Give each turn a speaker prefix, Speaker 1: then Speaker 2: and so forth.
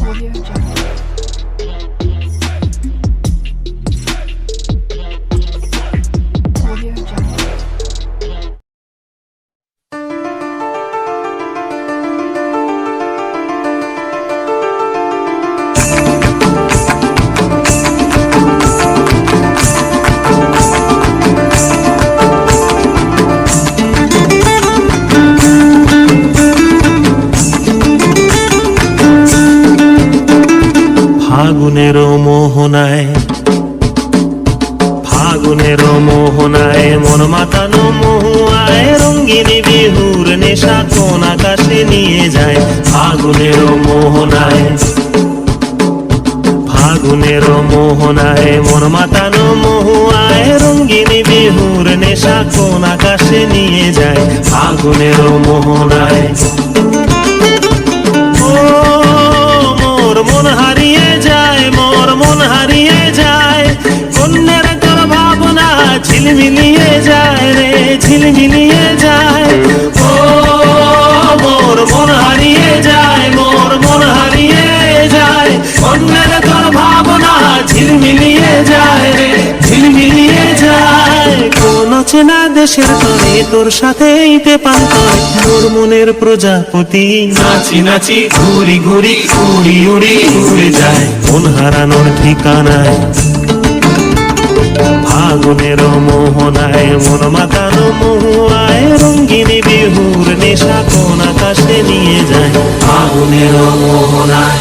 Speaker 1: Audio Jungle. Audio Jungle.
Speaker 2: ফাগুনের মোহনায় মন মাতানো মহুয়ায় রঙ্গিনী বিহুর নেশা কোন আকাশে নিয়ে যায়। ফাগুনের মোহনায় মন মাতানো মহুয়ায় রঙ্গিনী বিহুর নেশা কোন আকাশে নিয়ে যায়। ফাগুনের মোহনায় মোর মন হারিয়ে যায়, মোর মন হারিয়ে যায়, কন্যার তোর ভাবনা ঝিলমিলিয়ে যায় রে, ঝিলমিলিয়ে যায়। ও মোর মন হারিয়ে যায়, মোর মন হারিয়ে যায়, কন্যার তোর ভাবনা ঝিলমিলিয়ে যায় রে, ঝিলমিলিয়ে যায়। কোন চেনা দেশের তরে তোর সাথে পেপান করে তোর মনের প্রজাপতি নাচি নাচি ঘুরি ঘুরি উড়ি উড়ি উড়ে যায় মন হারানোর ঠিকানায়। ফাগুনের মোহনায় মন মাতানো মহুয়ায় রঙ্গিনী বিহুর নেশা কোন আকাশে নিয়ে যায়। ফাগুনের মোহনায়